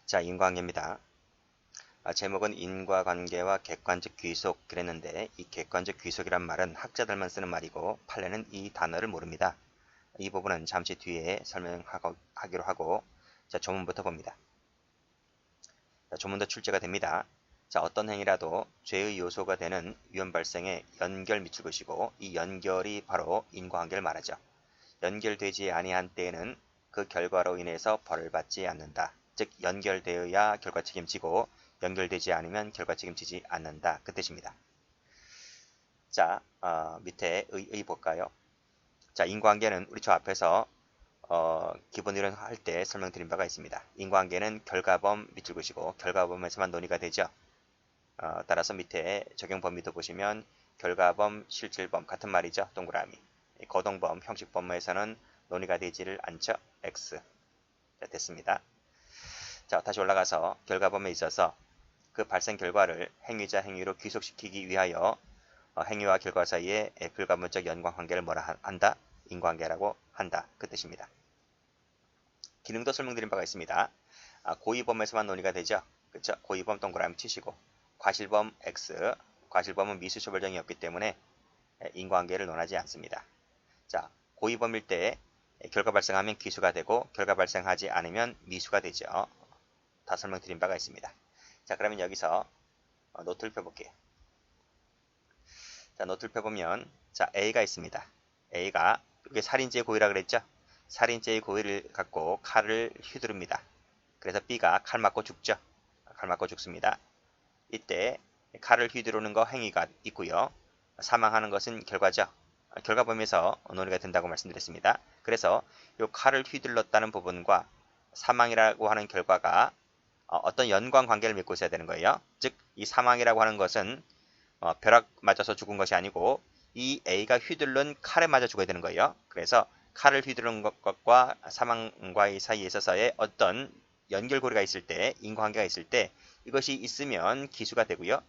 자, 인과관계입니다. 제목은 인과관계와 객관적 귀속 그랬는데 이 객관적 귀속이란 말은 학자들만 쓰는 말이고 판례는 이 단어를 모릅니다. 이 부분은 잠시 뒤에 설명하기로 하고 자, 조문부터 봅니다. 자, 조문도 출제가 됩니다. 자, 어떤 행위라도 죄의 요소가 되는 위험 발생에 연결 미칠 것이고 이 연결이 바로 인과관계를 말하죠. 연결되지 아니한 때에는 그 결과로 인해서 벌을 받지 않는다. 즉 연결되어야 결과 책임지고 연결되지 않으면 결과 책임지지 않는다. 그 뜻입니다. 자, 밑에 의 볼까요? 자, 인과관계는 우리 저 앞에서 기본 이론 할 때 설명드린 바가 있습니다. 인과관계는 결과범 밑줄 것이고 결과범에서만 논의가 되죠. 따라서 밑에 적용 범위도 보시면 결과범, 실질범 같은 말이죠. 동그라미. 거동범, 형식범에서는 논의가 되지를 않죠. X. 자, 됐습니다. 자, 다시 올라가서 결과범에 있어서 그 발생 결과를 행위자 행위로 귀속시키기 위하여 행위와 결과 사이에 불가분적 연관관계를 뭐라 한다? 인과관계라고 한다. 그 뜻입니다. 기능도 설명드린 바가 있습니다. 고의범에서만 논의가 되죠. 그렇죠? 고의범 동그라미 치시고 과실범 X, 과실범은 미수처벌정이 없기 때문에 인과관계를 논하지 않습니다. 자, 고의범일 때 결과 발생하면 기수가 되고 결과 발생하지 않으면 미수가 되죠. 다 설명드린 바가 있습니다. 자, 그러면 여기서 노트를 펴볼게요. 자, 노트를 펴보면 자, A가 있습니다. A가 이게 살인죄의 고의라 그랬죠? 살인죄의 고의를 갖고 칼을 휘두릅니다. 그래서 B가 칼 맞고 죽죠. 칼 맞고 죽습니다. 이때 칼을 휘두르는 거 행위가 있고요. 사망하는 것은 결과죠. 결과범위에서 논의가 된다고 말씀드렸습니다. 그래서 이 칼을 휘둘렀다는 부분과 사망이라고 하는 결과가 어떤 연관관계를 맺고 있어야 되는 거예요. 즉, 이 사망이라고 하는 것은 벼락 맞아서 죽은 것이 아니고 이 A가 휘둘른 칼에 맞아 죽어야 되는 거예요. 그래서 칼을 휘두른 것과 사망과의 사이에 있어서의 어떤 연결고리가 있을 때, 인과관계가 있을 때 이것이 있으면 기수가 되고요.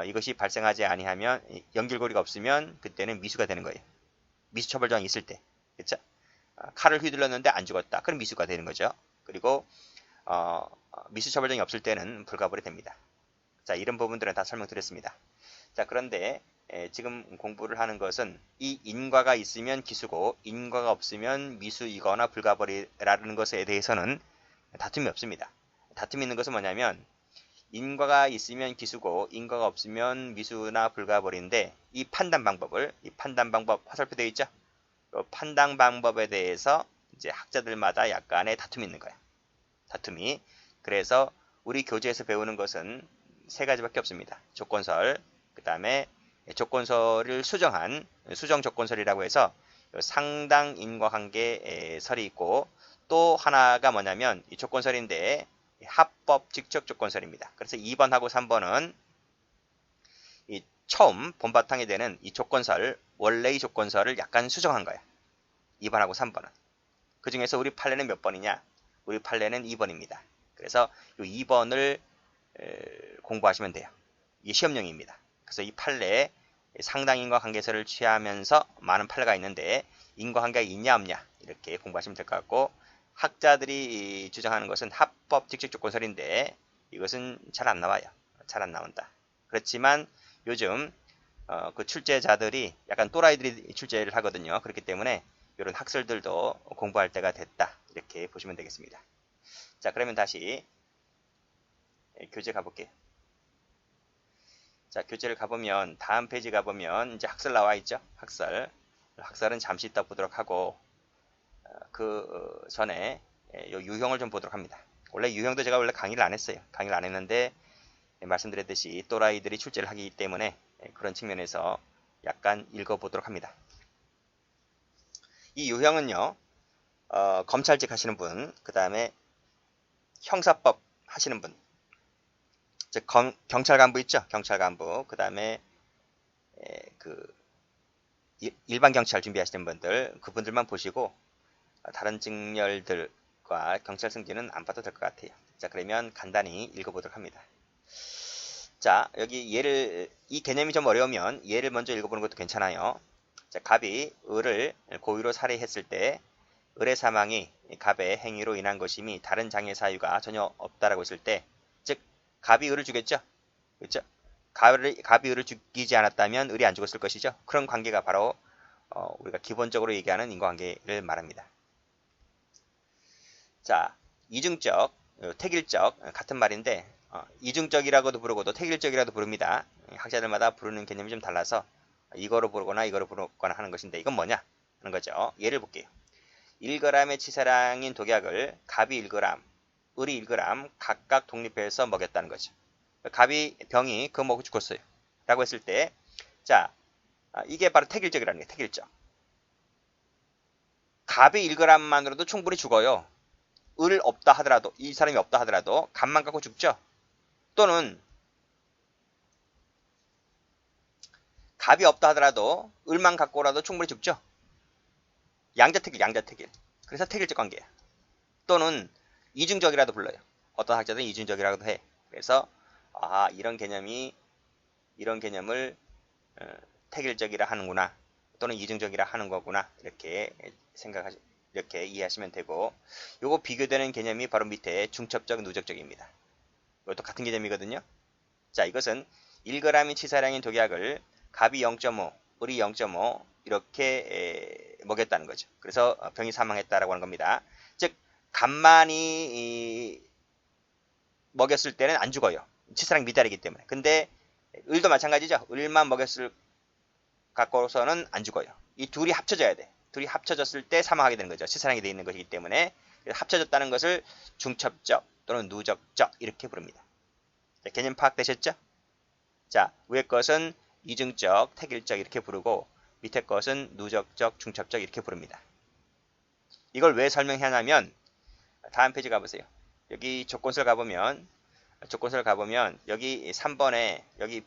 이것이 발생하지 아니하면 연결고리가 없으면 그때는 미수가 되는 거예요. 미수처벌정이 있을 때. 그렇죠? 칼을 휘둘렀는데 안 죽었다. 그럼 미수가 되는 거죠. 그리고 미수처벌정이 없을 때는 불가불이 됩니다. 자, 이런 부분들은 다 설명드렸습니다. 자, 그런데 지금 공부를 하는 것은 이 인과가 있으면 기수고 인과가 없으면 미수이거나 불가벌이라는 것에 대해서는 다툼이 없습니다. 다툼이 있는 것은 뭐냐면 인과가 있으면 기수고 인과가 없으면 미수나 불가벌인데 이 판단 방법 화살표 되어 있죠? 판단 방법에 대해서 이제 학자들마다 약간의 다툼이 있는 거예요. 다툼이. 그래서 우리 교재에서 배우는 것은 세 가지밖에 없습니다. 조건설, 그 다음에 조건설을 수정한 수정 조건설이라고 해서 상당 인과관계 설이 있고 또 하나가 뭐냐면 이 조건설인데 합법 직접 조건설입니다. 그래서 2번하고 3번은 이 처음 본바탕이 되는 이 조건설, 원래의 조건설을 약간 수정한 거야. 2번하고 3번은. 그 중에서 우리 판례는 몇 번이냐? 우리 판례는 2번입니다. 그래서 이 2번을 공부하시면 돼요. 이게 시험용입니다. 그래서 이 판례에 상당 인과관계설을 취하면서 많은 판례가 있는데 인과관계가 있냐 없냐 이렇게 공부하시면 될 것 같고 학자들이 주장하는 것은 합법 직접 조건설인데 이것은 잘 안 나와요. 잘 안 나온다. 그렇지만 요즘 그 출제자들이 약간 또라이들이 출제를 하거든요. 그렇기 때문에 이런 학설들도 공부할 때가 됐다. 이렇게 보시면 되겠습니다. 자, 그러면 다시 교재 가볼게요. 자, 교재를 가보면 다음 페이지 가보면 이제 학설 나와 있죠. 학설은 잠시 이따 보도록 하고 그 전에 요 유형을 좀 보도록 합니다. 원래 유형도 제가 원래 강의를 안 했어요. 강의를 안 했는데 말씀드렸듯이 또라이들이 출제를 하기 때문에 그런 측면에서 약간 읽어보도록 합니다. 이 유형은요. 검찰직 하시는 분, 그 다음에 형사법 하시는 분, 즉 경찰 간부 있죠. 경찰 간부, 그 다음에 그 일반 경찰 준비하시는 분들, 그분들만 보시고 다른 직렬들과 경찰 승진은 안 봐도 될 것 같아요. 자, 그러면 간단히 읽어보도록 합니다. 자, 여기 이 개념이 좀 어려우면 얘를 먼저 읽어보는 것도 괜찮아요. 자, 갑이 을을 고의로 살해했을 때 을의 사망이 갑의 행위로 인한 것임이 다른 장애 사유가 전혀 없다라고 했을 때, 즉 갑이 을을 죽였죠. 그렇죠? 갑이 을을 죽이지 않았다면 을이 안 죽었을 것이죠. 그런 관계가 바로 우리가 기본적으로 얘기하는 인과관계를 말합니다. 자, 이중적, 택일적 같은 말인데 이중적이라고도 부르고 또 택일적이라도 부릅니다. 학자들마다 부르는 개념이 좀 달라서 이거로 부르거나 이거로 부르거나 하는 것인데 이건 뭐냐 하는 거죠. 예를 볼게요. 1g의 치사량인 독약을 갑이 1g, 을이 1g 각각 독립해서 먹였다는 거죠. 병이 그거 먹고 죽었어요. 라고 했을 때, 자, 이게 바로 택일적이라는 게 택일적. 갑이 1g만으로도 충분히 죽어요. 을 없다 하더라도, 이 사람이 없다 하더라도 갑만 갖고 죽죠. 또는 갑이 없다 하더라도 을만 갖고라도 충분히 죽죠. 양자택일. 그래서 택일적 관계야. 또는 이중적이라도 불러요. 어떤 학자들은 이중적이라고도 해. 그래서 이런 개념을 택일적이라 하는구나. 또는 이중적이라 하는 거구나. 이렇게 이해하시면 되고, 요거 비교되는 개념이 바로 밑에 중첩적, 누적적입니다. 이것도 같은 개념이거든요. 자, 이것은 1g인 치사량인 독약을 갑이 0.5, 을이 0.5 이렇게 먹였다는 거죠. 그래서 병이 사망했다라고 하는 겁니다. 즉, 갑만이 먹였을 때는 안 죽어요. 치사량 미달이기 때문에. 근데 을도 마찬가지죠. 을만 먹였을 갖고서는 안 죽어요. 이 둘이 합쳐져야 돼. 둘이 합쳐졌을 때 사망하게 되는 거죠. 치사량이 되어 있는 것이기 때문에. 합쳐졌다는 것을 중첩적 또는 누적적 이렇게 부릅니다. 자, 개념 파악되셨죠? 자, 위에 것은 이중적, 택일적 이렇게 부르고 밑에 것은 누적적, 중첩적 이렇게 부릅니다. 이걸 왜 설명하냐면 다음 페이지 가보세요. 여기 조건설 가보면 여기 3번에 여기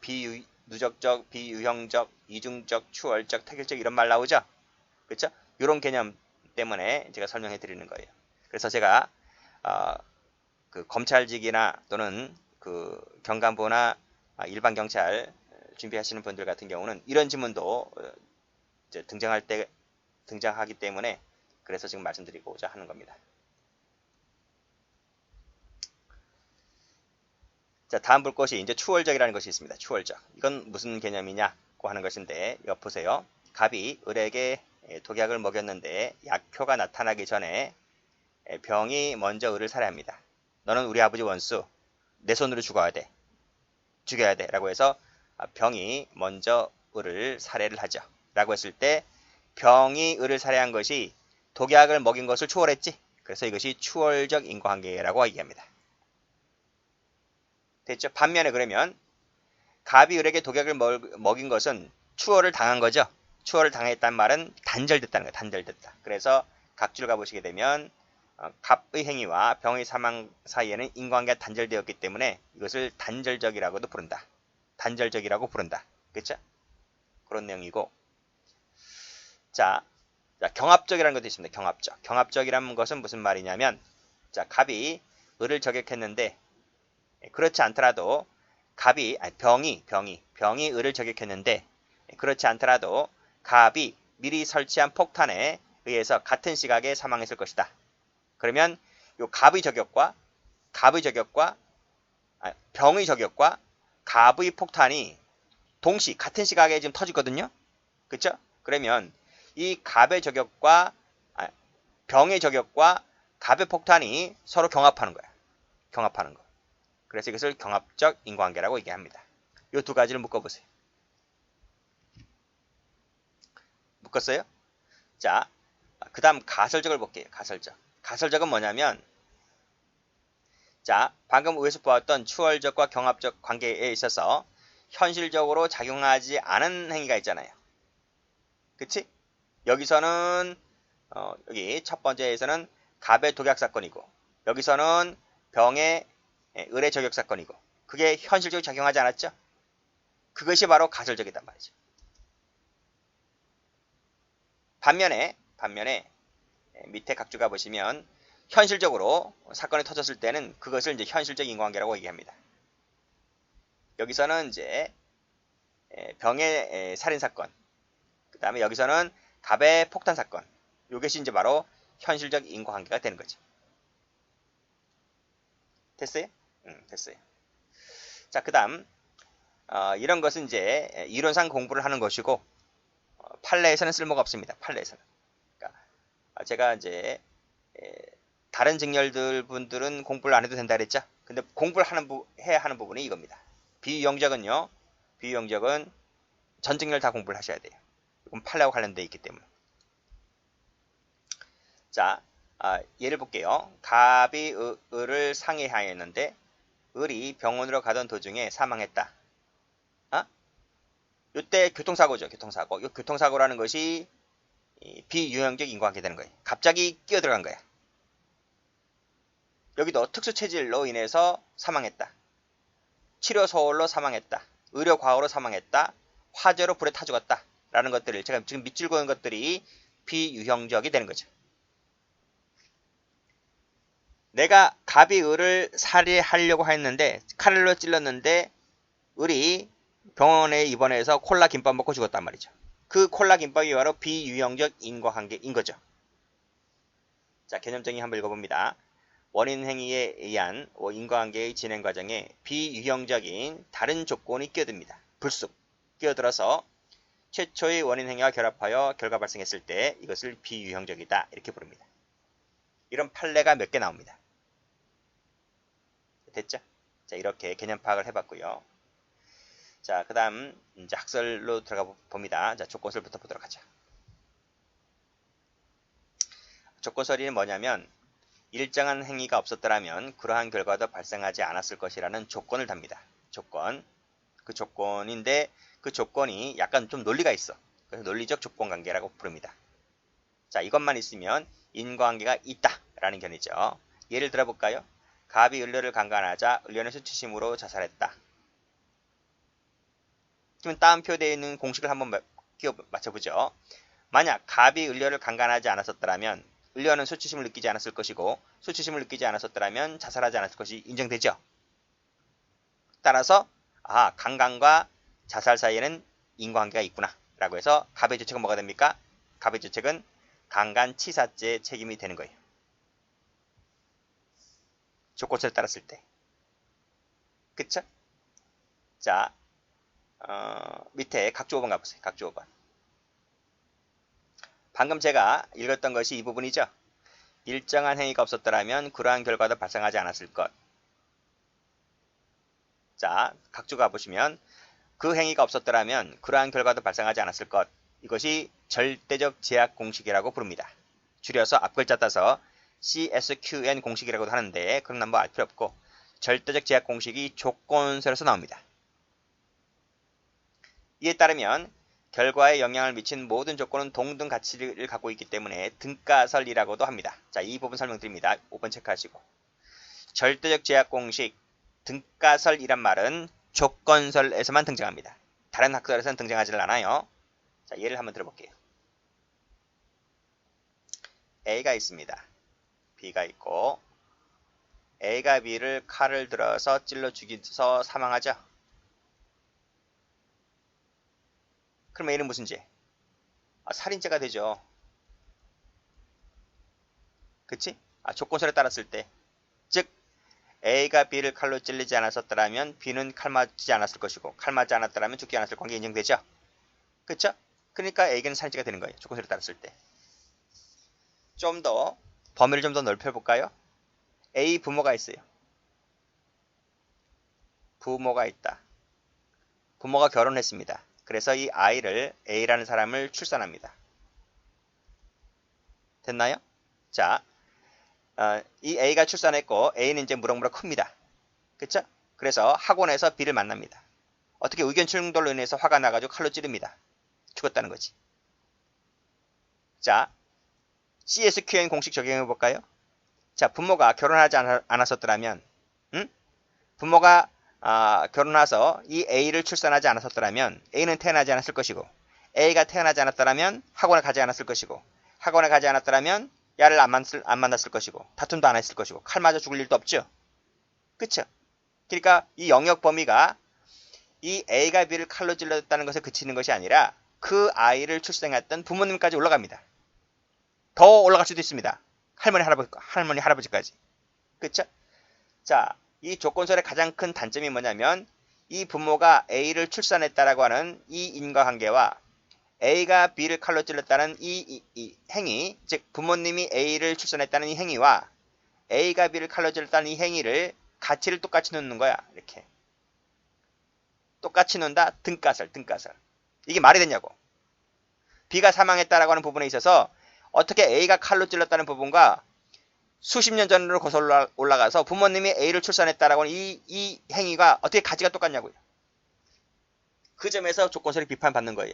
누적적, 비유형적, 이중적, 추월적, 택일적 이런 말 나오죠? 그렇죠? 이런 개념 때문에 제가 설명해 드리는 거예요. 그래서 제가 그 검찰직이나 또는 그 경감부나 일반 경찰 준비하시는 분들 같은 경우는 이런 지문도 이제 등장하기 때문에 그래서 지금 말씀드리고자 하는 겁니다. 자, 다음 볼 것이 이제 추월적이라는 것이 있습니다. 추월적. 이건 무슨 개념이냐고 하는 것인데, 이거 보세요. 갑이 을에게 독약을 먹였는데 약효가 나타나기 전에 병이 먼저 을을 살해합니다. 너는 우리 아버지 원수, 내 손으로 죽여야 돼 라고 해서 병이 먼저 을을 살해를 하죠. 라고 했을 때 병이 을을 살해한 것이 독약을 먹인 것을 추월했지. 그래서 이것이 추월적 인과관계라고 얘기합니다. 됐죠? 반면에 그러면 갑이 을에게 독약을 먹인 것은 추월을 당한 거죠. 추월을 당했단 말은 단절됐다는 거예요. 단절됐다. 그래서 각주를 가보시게 되면 갑의 행위와 병의 사망 사이에는 인과관계가 단절되었기 때문에 이것을 단절적이라고도 부른다. 단절적이라고 부른다. 그렇죠? 그런 내용이고, 자, 경합적이라는 것도 있습니다. 경합적. 경합적이라는 것은 무슨 말이냐면, 자, 갑이 을을 저격했는데 그렇지 않더라도 병이 을을 저격했는데 그렇지 않더라도 갑이 미리 설치한 폭탄에 의해서 같은 시각에 사망했을 것이다. 그러면 이 병의 저격과 갑의 폭탄이 같은 시각에 지금 터지거든요. 그렇죠? 그러면 이 병의 저격과 갑의 폭탄이 서로 경합하는 거야. 경합하는 거. 그래서 이것을 경합적 인과관계라고 얘기합니다. 이 두 가지를 묶어보세요. 묶었어요? 자, 그 다음 가설적을 볼게요. 가설적은 뭐냐면, 자, 방금 위에서 보았던 추월적과 경합적 관계에 있어서 현실적으로 작용하지 않은 행위가 있잖아요. 그치? 여기서는 여기 첫 번째에서는 갑의 독약 사건이고, 여기서는 병의 을의 저격 사건이고, 그게 현실적으로 작용하지 않았죠? 그것이 바로 가설적이단 말이죠. 반면에 밑에 각주가 보시면 현실적으로 사건이 터졌을 때는 그것을 이제 현실적 인과관계라고 얘기합니다. 여기서는 이제 병의 살인 사건, 그 다음에 여기서는 갑의 폭탄 사건, 이것이 이제 바로 현실적 인과관계가 되는 거죠. 됐어요? 됐어요. 자, 그 다음 이런 것은 이제 이론상 공부를 하는 것이고 판례에서는 쓸모가 없습니다. 판례에서는. 그러니까 제가 이제 다른 직렬들 분들은 공부를 안 해도 된다 그랬죠. 근데 공부를 해야 하는 부분이 이겁니다. 비유형적은요. 비유형적은 전 직렬 다 공부를 하셔야 돼요. 이건 판례와 관련되어 있기 때문에. 자, 예를 볼게요. 갑이 을을 상해하였는데 을이 병원으로 가던 도중에 사망했다. 이때 교통사고죠. 교통사고. 이 교통사고라는 것이 비유형적 인과관계 되는 거예요. 갑자기 끼어들어간 거야. 여기도 특수체질로 인해서 사망했다. 치료소홀로 사망했다. 의료과오로 사망했다. 화재로 불에 타 죽었다. 라는 것들을 제가 지금 밑줄 그은 것들이 비유형적이 되는 거죠. 내가 갑이 을을 살해하려고 했는데 칼로 찔렀는데 을이 병원에 입원해서 콜라 김밥 먹고 죽었단 말이죠. 그 콜라 김밥이 바로 비유형적 인과관계인 거죠. 자, 개념정의 한번 읽어봅니다. 원인 행위에 의한 인과관계의 진행 과정에 비유형적인 다른 조건이 끼어듭니다. 불쑥 끼어들어서 최초의 원인 행위와 결합하여 결과 발생했을 때 이것을 비유형적이다 이렇게 부릅니다. 이런 판례가 몇 개 나옵니다. 됐죠? 자, 이렇게 개념 파악을 해봤고요. 자, 그 다음 이제 학설로 들어가 봅니다. 자, 조건설부터 보도록 하죠. 조건설이 뭐냐면 일정한 행위가 없었더라면 그러한 결과도 발생하지 않았을 것이라는 조건을 답니다. 조건. 그 조건인데 그 조건이 약간 좀 논리가 있어. 그래서 논리적 조건관계라고 부릅니다. 자, 이것만 있으면 인과관계가 있다라는 견이죠. 예를 들어볼까요? 갑이 을료를 강간하자 을료는 수치심으로 자살했다. 그러면 따옴표되어 있는 공식을 한번 끼워 맞춰보죠. 만약 갑이 을료를 강간하지 않았었더라면 을료는 수치심을 느끼지 않았을 것이고 수치심을 느끼지 않았었더라면 자살하지 않았을 것이 인정되죠. 따라서 강간과 자살 사이에는 인과관계가 있구나 라고 해서 갑의 죄책은 뭐가 됩니까? 갑의 죄책은 강간치사죄 책임이 되는 거예요. 조건을 따랐을 때. 그쵸? 자, 밑에 각주 5번 가보세요. 각주 5번. 방금 제가 읽었던 것이 이 부분이죠. 일정한 행위가 없었더라면 그러한 결과도 발생하지 않았을 것. 자, 각주 가보시면 그 행위가 없었더라면 그러한 결과도 발생하지 않았을 것. 이것이 절대적 제약 공식이라고 부릅니다. 줄여서 앞글자 따서 CSQN 공식이라고도 하는데 그런 건 뭐 알 필요 없고 절대적 제약 공식이 조건설에서 나옵니다. 이에 따르면 결과에 영향을 미친 모든 조건은 동등 가치를 갖고 있기 때문에 등가설이라고도 합니다. 자, 이 부분 설명드립니다. 5번 체크하시고. 절대적 제약 공식, 등가설이란 말은 조건설에서만 등장합니다. 다른 학설에서는 등장하지 않아요. 자, 예를 한번 들어볼게요. A가 있습니다. B가 있고 A가 B를 칼을 들어서 찔러 죽여서 사망하죠. 그럼 A는 무슨 죄? 살인죄가 되죠. 그치? 조건설에 따랐을 때. 즉 A가 B를 칼로 찔리지 않았었더라면 B는 칼 맞지 않았을 것이고 칼 맞지 않았더라면 죽지 않았을 관계 인정되죠. 그쵸? 그러니까 A는 살인죄가 되는 거예요. 조건설에 따랐을 때. 좀 더 범위를 좀 더 넓혀볼까요? A 부모가 있어요. 부모가 있다. 부모가 결혼했습니다. 그래서 이 아이를 A라는 사람을 출산합니다. 됐나요? 자, 이 A가 출산했고 A는 이제 무럭무럭 큽니다. 그쵸? 그래서 학원에서 B를 만납니다. 어떻게 의견 충돌로 인해서 화가 나가지고 칼로 찌릅니다. 죽었다는 거지. 자, CSQN 공식 적용해 볼까요? 자, 부모가 결혼하지 않았었더라면, 부모가 결혼해서 이 A를 출산하지 않았었더라면 A는 태어나지 않았을 것이고 A가 태어나지 않았더라면 학원에 가지 않았을 것이고 학원에 가지 않았더라면 야를 안 만났을 것이고 다툼도 안 했을 것이고 칼 맞아 죽을 일도 없죠. 그쵸? 그러니까 이 영역 범위가 이 A가 B를 칼로 찔렀다는 것에 그치는 것이 아니라 그 아이를 출생했던 부모님까지 올라갑니다. 더 올라갈 수도 있습니다. 할머니, 할아버지까지. 그쵸? 자, 이 조건설의 가장 큰 단점이 뭐냐면 이 부모가 A를 출산했다라고 하는 이 인과관계와 A가 B를 칼로 찔렀다는 이 행위, 즉 부모님이 A를 출산했다는 이 행위와 A가 B를 칼로 찔렀다는 이 행위를 가치를 똑같이 놓는 거야. 이렇게. 똑같이 놓는다. 등가설. 이게 말이 되냐고. B가 사망했다라고 하는 부분에 있어서 어떻게 A가 칼로 찔렀다는 부분과 수십 년 전으로 거슬 올라가서 부모님이 A를 출산했다라고 하는 이 행위가 어떻게 가치가 똑같냐고요. 그 점에서 조건설이 비판받는 거예요.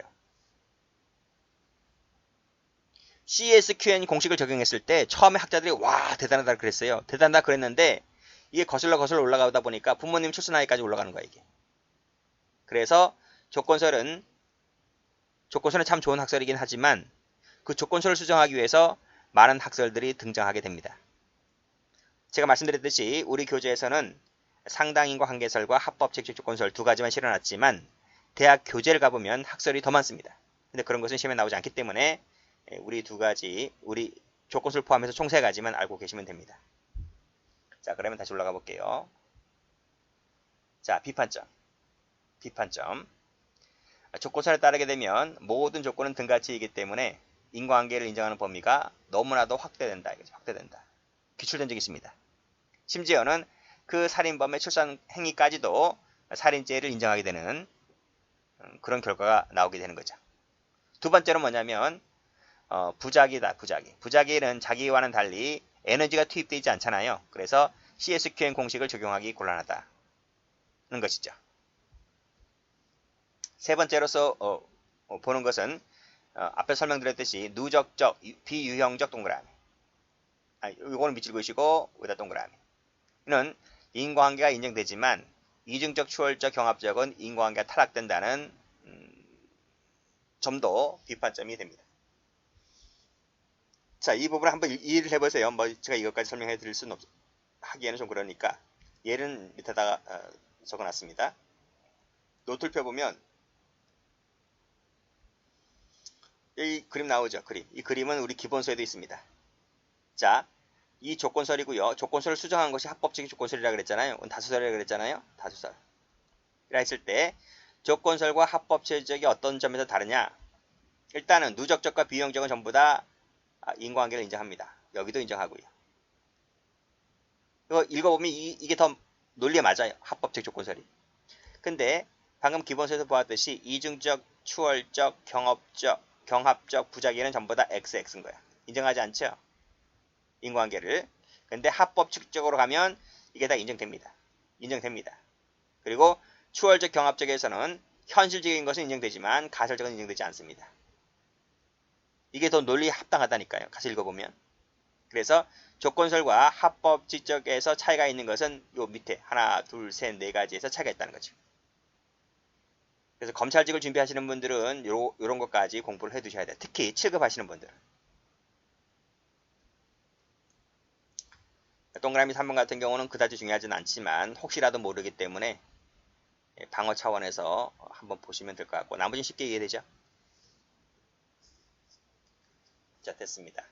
CSQN 공식을 적용했을 때 처음에 학자들이 와 대단하다 그랬어요. 대단하다 그랬는데 이게 거슬러 올라가다 보니까 부모님 출산하기까지 올라가는 거야 이게. 그래서 조건설은 참 좋은 학설이긴 하지만 그 조건설을 수정하기 위해서 많은 학설들이 등장하게 됩니다. 제가 말씀드렸듯이 우리 교재에서는 상당인과 관계설과 합법책적 조건설 두 가지만 실어놨지만 대학 교재를 가보면 학설이 더 많습니다. 근데 그런 것은 시험에 나오지 않기 때문에 우리 두 가지, 우리 조건설 포함해서 총 세 가지만 알고 계시면 됩니다. 자, 그러면 다시 올라가 볼게요. 자, 비판점. 조건설에 따르게 되면 모든 조건은 등가치이기 때문에 인과관계를 인정하는 범위가 너무나도 확대된다. 기출된 적이 있습니다. 심지어는 그 살인범의 출산 행위까지도 살인죄를 인정하게 되는 그런 결과가 나오게 되는 거죠. 두 번째로 뭐냐면 부작위다. 부작위는 자기와는 달리 에너지가 투입되지 않잖아요. 그래서 CSQN 공식을 적용하기 곤란하다는 것이죠. 세 번째로서 보는 것은 앞에 설명드렸듯이 누적적, 비유형적 동그라미. 이거는 밑줄 그으시고 여기다 동그라미. 이는 인과관계가 인정되지만 이중적, 추월적, 경합적은 인과관계가 타락된다는 점도 비판점이 됩니다. 자, 이 부분을 한번 이해를 해보세요. 뭐 제가 이것까지 설명해 드릴 수는 하기에는 좀 그러니까 예는 밑에다가 적어놨습니다. 노트를 펴보면 이 그림 나오죠. 이 그림은 우리 기본서에도 있습니다. 자, 이 조건설이고요. 조건설을 수정한 것이 합법적인 조건설이라 그랬잖아요. 다수설이라 그랬잖아요. 다수설. 이라 했을 때 조건설과 합법체적이 어떤 점에서 다르냐? 일단은 누적적과 비유형적은 전부 다 인과관계를 인정합니다. 여기도 인정하고요. 이거 읽어보면 이게 더 논리에 맞아요. 합법적 조건설이. 근데 방금 기본서에서 보았듯이 이중적, 추월적, 경합적, 부작위는 전부 다 XX인 거야. 인정하지 않죠? 인과관계를. 근데 합법적으로 가면 이게 다 인정됩니다. 그리고 추월적, 경합적에서는 현실적인 것은 인정되지만 가설적은 인정되지 않습니다. 이게 더 논리에 합당하다니까요. 같이 읽어보면. 그래서 조건설과 합법지적에서 차이가 있는 것은 요 밑에 하나, 둘, 셋, 네 가지에서 차이가 있다는 거죠. 그래서 검찰직을 준비하시는 분들은 요런 것까지 공부를 해두셔야 돼요. 특히 7급 하시는 분들은. 동그라미 3번 같은 경우는 그다지 중요하지는 않지만 혹시라도 모르기 때문에 방어 차원에서 한번 보시면 될 것 같고 나머지는 쉽게 이해되죠? 자, 됐습니다.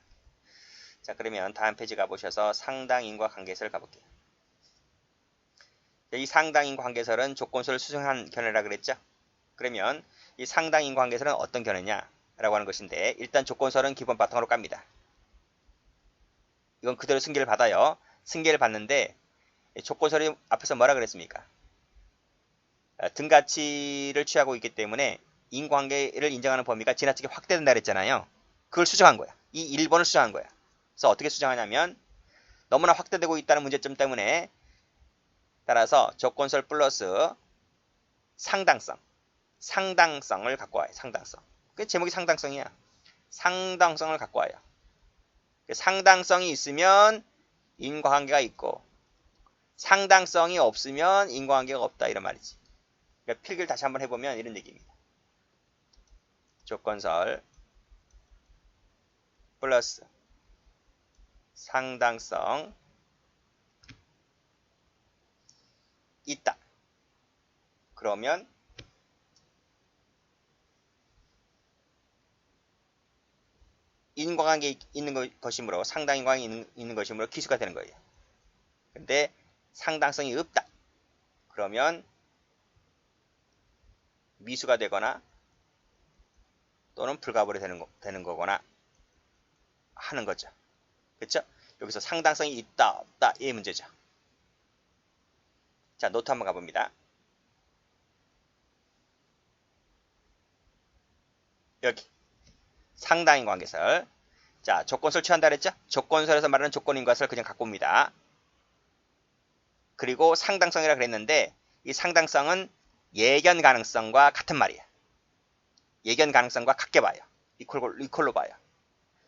자, 그러면 다음 페이지 가보셔서 상당인과 관계설을 가볼게요. 이 상당인과 관계설은 조건설을 수정한 견해라 그랬죠? 그러면 이 상당인과 관계설은 어떤 견해냐라고 하는 것인데 일단 조건설은 기본 바탕으로 깝니다. 이건 그대로 승계를 받아요. 승계를 받는데 조건설이 앞에서 뭐라 그랬습니까? 등가치를 취하고 있기 때문에 인과관계를 인정하는 범위가 지나치게 확대된다 그랬잖아요. 그걸 수정한 거야. 이 1번을 수정한 거야. 그래서 어떻게 수정하냐면 너무나 확대되고 있다는 문제점 때문에 따라서 조건설 플러스 상당성을 갖고 와요. 상당성. 그 제목이 상당성이야. 상당성을 갖고 와요. 상당성이 있으면 인과관계가 있고 상당성이 없으면 인과관계가 없다 이런 말이지. 그러니까 필기를 다시 한번 해보면 이런 얘기입니다. 조건설 플러스 상당성 있다. 그러면 인과관계 있는 것이므로 상당 인과관계 있는 것이므로 기수가 되는 거예요. 근데 상당성이 없다. 그러면 미수가 되거나 또는 불가불이 되는 거거나 하는 거죠. 그렇죠? 여기서 상당성이 있다 없다 이 문제죠. 자, 노트 한번 가봅니다. 여기 상당인 관계설. 자, 조건설 취한다 그랬죠? 조건설에서 말하는 조건인과설 그냥 갖고 옵니다. 그리고 상당성이라 그랬는데 이 상당성은 예견 가능성과 같은 말이에요. 예견 가능성과 같게 봐요. 이퀄로 봐요.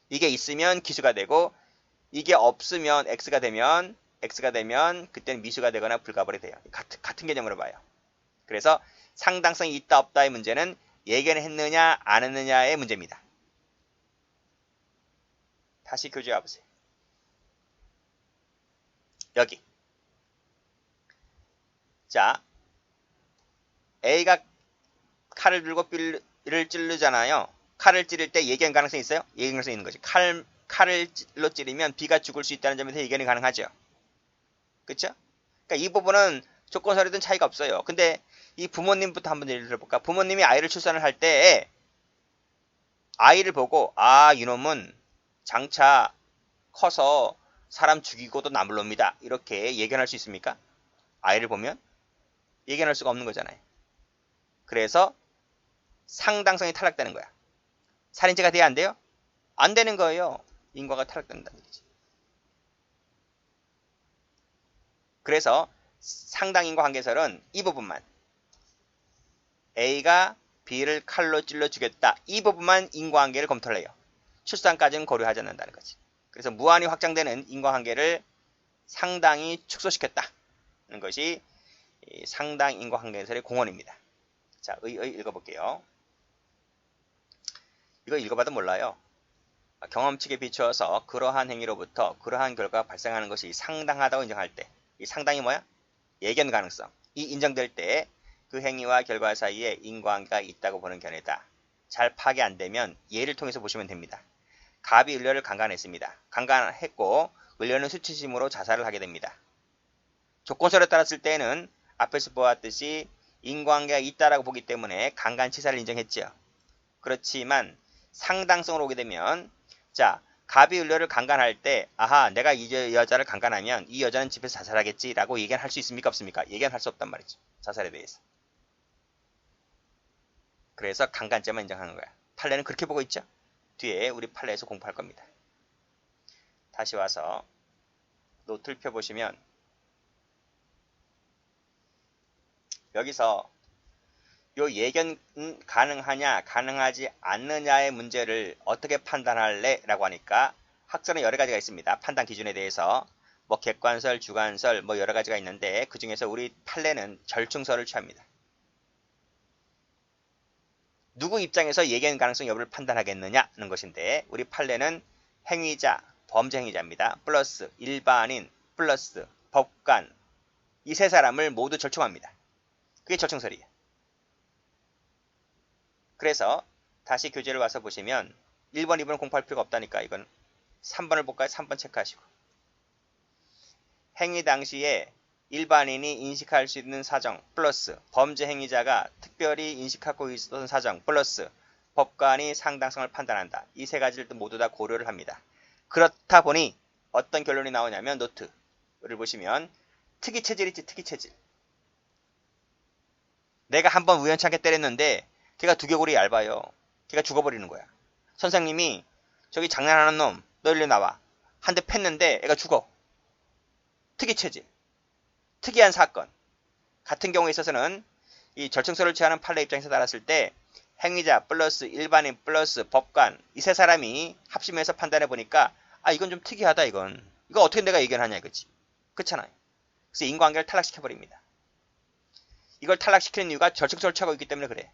이게 있으면 기수가 되고 이게 없으면 x가 되면 그때는 미수가 되거나 불가불이 돼요. 같은 개념으로 봐요. 그래서 상당성이 있다 없다의 문제는 예견했느냐 안 했느냐의 문제입니다. 다시 교재 와보세요. 여기. 자, A가 칼을 들고 B를 찌르잖아요. 칼을 찌를 때 예견 가능성이 있어요? 예견 가능성이 있는 거지. 칼을로 찌르면 B가 죽을 수 있다는 점에서 예견이 가능하죠. 그쵸? 그러니까 이 부분은 조건설이든 차이가 없어요. 근데 이 부모님부터 한번 예를 들어볼까? 부모님이 아이를 출산을 할 때 아이를 보고 아, 이놈은 장차 커서 사람 죽이고도 남을 놈이다. 이렇게 예견할 수 있습니까? 아이를 보면 예견할 수가 없는 거잖아요. 그래서 상당성이 탈락되는 거야. 살인죄가 돼야 안 돼요? 안 되는 거예요. 인과가 탈락된다는 얘기지. 그래서 상당인과 관계설은 이 부분만 A가 B를 칼로 찔러 죽였다. 이 부분만 인과관계를 검토를 해요. 출산까지는 고려하지 않는다는 거지. 그래서 무한히 확장되는 인과관계를 상당히 축소시켰다는 것이 상당 인과관계설의 공헌입니다. 자, 읽어볼게요. 이거 읽어봐도 몰라요. 경험칙에 비추어서 그러한 행위로부터 그러한 결과가 발생하는 것이 상당하다고 인정할 때, 이 상당이 뭐야? 예견 가능성. 이 인정될 때 그 행위와 결과 사이에 인과관계가 있다고 보는 견해다. 잘 파악이 안 되면 예를 통해서 보시면 됩니다. 갑이 을려를 강간했습니다. 강간했고 을려는 수치심으로 자살을 하게 됩니다. 조건설에 따랐을 때는 앞에서 보았듯이 인과관계가 있다라고 보기 때문에 강간치사를 인정했죠. 그렇지만 상당성으로 오게 되면 자, 갑이 을려를 강간할 때 아하, 내가 이 여자를 강간하면 이 여자는 집에서 자살하겠지라고 예견할 수 있습니까? 없습니까? 예견할 수 없단 말이죠. 자살에 대해서. 그래서 강간죄만 인정하는 거야. 판례는 그렇게 보고 있죠. 뒤에 우리 판례에서 공부할 겁니다. 다시 와서 노트를 펴보시면 여기서 요 예견 가능하냐 가능하지 않느냐의 문제를 어떻게 판단할래? 라고 하니까 학설은 여러 가지가 있습니다. 판단 기준에 대해서 뭐 객관설, 주관설 뭐 여러 가지가 있는데 그 중에서 우리 판례는 절충설을 취합니다. 누구 입장에서 예견 가능성 여부를 판단하겠느냐는 것인데 우리 판례는 행위자, 범죄 행위자입니다. 플러스 일반인, 플러스 법관 이 세 사람을 모두 절충합니다. 그게 절충설이에요. 그래서 다시 교재를 와서 보시면 1번, 2번은 공부할 필요가 없다니까 이건 3번을 볼까요? 3번 체크하시고 행위 당시에 일반인이 인식할 수 있는 사정 플러스 범죄 행위자가 특별히 인식하고 있었던 사정 플러스 법관이 상당성을 판단한다. 이 세 가지를 모두 다 고려를 합니다. 그렇다 보니 어떤 결론이 나오냐면 노트를 보시면 특이체질 있지 특이체질. 내가 한번 우연찮게 때렸는데 걔가 두개골이 얇아요. 걔가 죽어버리는 거야. 선생님이 저기 장난하는 놈 너 일로 나와. 한 대 팼는데 애가 죽어. 특이체질. 특이한 사건. 같은 경우에 있어서는 이 절충설을 취하는 판례 입장에서 따랐을 때 행위자 플러스 일반인 플러스 법관 이 세 사람이 합심해서 판단해 보니까 아 이건 좀 특이하다 이건. 이거 어떻게 내가 예견하냐 이거지. 그렇잖아요. 그래서 인과관계를 탈락시켜버립니다. 이걸 탈락시키는 이유가 절충설을 취하고 있기 때문에 그래.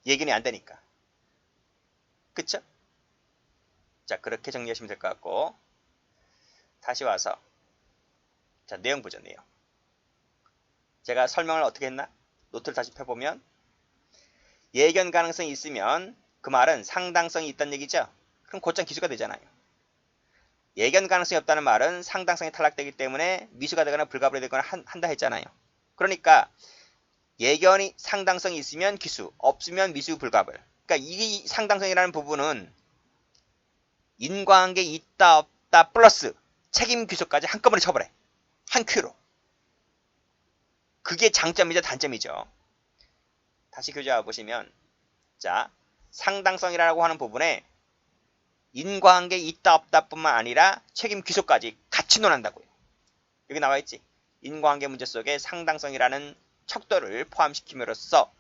예견이 안 되니까. 그쵸? 자, 그렇게 정리하시면 될 것 같고 다시 와서 자, 내용 보죠, 내용. 제가 설명을 어떻게 했나? 노트를 다시 펴보면 예견 가능성이 있으면 그 말은 상당성이 있다는 얘기죠. 그럼 곧장 기수가 되잖아요. 예견 가능성이 없다는 말은 상당성이 탈락되기 때문에 미수가 되거나 불가불이 되거나 한다 했잖아요. 그러니까 예견이 상당성이 있으면 기수, 없으면 미수 불가불. 그러니까 이 상당성이라는 부분은 인과관계 있다 없다 플러스 책임 기수까지 한꺼번에 쳐버려. 한 큐로. 그게 장점이죠, 단점이죠. 다시 교재와 보시면, 자, 상당성이라고 하는 부분에 인과관계 있다 없다 뿐만 아니라 책임 기소까지 같이 논한다고요. 여기 나와있지. 인과관계 문제 속에 상당성이라는 척도를 포함시킴으로써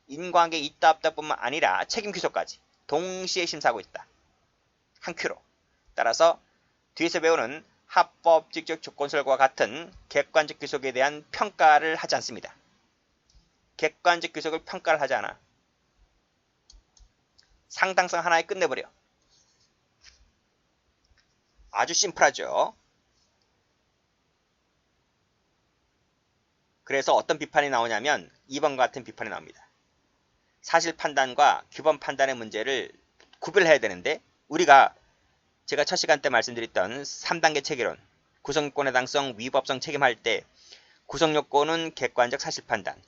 인과관계 있다 없다 뿐만 아니라 책임 기소까지 동시에 심사하고 있다. 한 큐로. 따라서 뒤에서 배우는 합법직접 조건설과 같은 객관적 귀속에 대한 평가를 하지 않습니다. 객관적 귀속을 평가를 하지 않아. 상당성 하나에 끝내버려. 아주 심플하죠. 그래서 어떤 비판이 나오냐면 2번과 같은 비판이 나옵니다. 사실 판단과 규범 판단의 문제를 구별해야 되는데 우리가 제가 첫 시간 때 말씀드렸던 3단계 체계론, 구성요건 해당성, 위법성 책임할 때 구성요건은 객관적 사실 판단,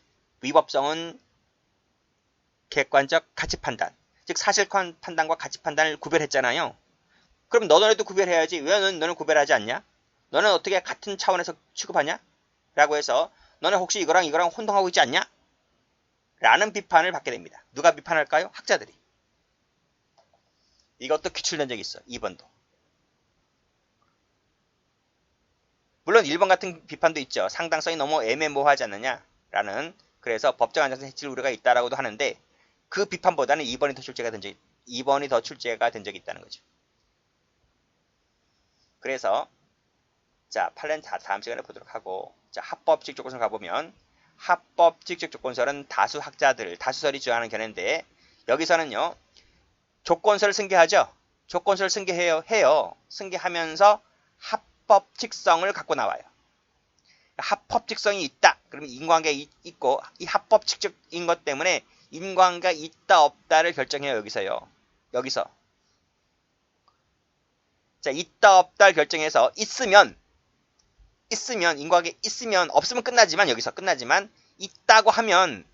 위법성은 객관적 가치 판단, 즉 사실 판단과 가치 판단을 구별했잖아요. 그럼 너네도 구별해야지. 왜 너는 구별하지 않냐? 너는 어떻게 같은 차원에서 취급하냐? 라고 해서 너네 혹시 이거랑 혼동하고 있지 않냐? 라는 비판을 받게 됩니다. 누가 비판할까요? 학자들이. 이것도 기출된 적이 있어. 2번도. 물론 1번 같은 비판도 있죠. 상당성이 너무 애매모호하지 않느냐? 라는. 그래서 법적 안정성 해칠 우려가 있다라고도 하는데 그 비판보다는 2번이 더 출제가 된 적이 있다는 거죠. 그래서 자, 판례는 다음 시간에 보도록 하고, 자, 합법직 조건설 가보면 합법직 조건설은 다수 학자들, 다수설이 주장하는 견해인데 여기서는요. 조건설을 승계하죠. 조건설을 승계해요. 승계하면서 합법직성을 갖고 나와요. 합법직성이 있다. 그러면 인과관계가 있고 이 합법직적인 것 때문에 인과관계가 있다 없다를 결정해요. 여기서. 자, 있다 없다를 결정해서 있으면 인과관계 있으면 없으면 끝나지만 여기서 끝나지만 있다고 하면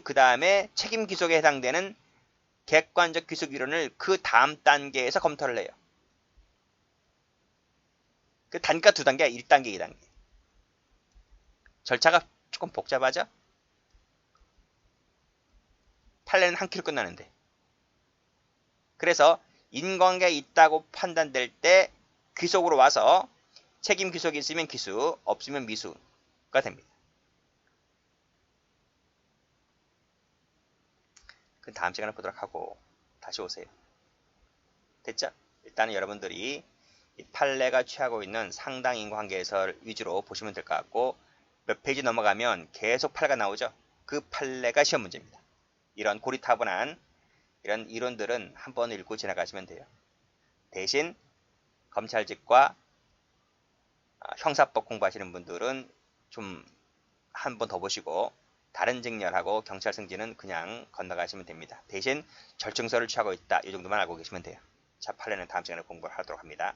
그 다음에 책임 귀속에 해당되는 객관적 귀속 이론을 그 다음 단계에서 검토를 해요. 그 단계가 2단계, 1단계, 2단계. 절차가 조금 복잡하죠? 판례는 한 큐로 끝나는데. 그래서 인과관계가 있다고 판단될 때 귀속으로 와서 책임 귀속이 있으면 기수, 없으면 미수가 됩니다. 그 다음 시간에 보도록 하고 다시 오세요. 됐죠? 일단은 여러분들이 이 판례가 취하고 있는 상당 인과관계에서 위주로 보시면 될 것 같고 몇 페이지 넘어가면 계속 판례가 나오죠. 그 판례가 시험 문제입니다. 이런 고리타분한 이런 이론들은 한번 읽고 지나가시면 돼요. 대신 검찰직과 형사법 공부하시는 분들은 좀 한 번 더 보시고 다른 직렬하고 경찰 승진은 그냥 건너가시면 됩니다. 대신 절충서를 취하고 있다. 이 정도만 알고 계시면 돼요. 자, 판례는 다음 시간에 공부를 하도록 합니다.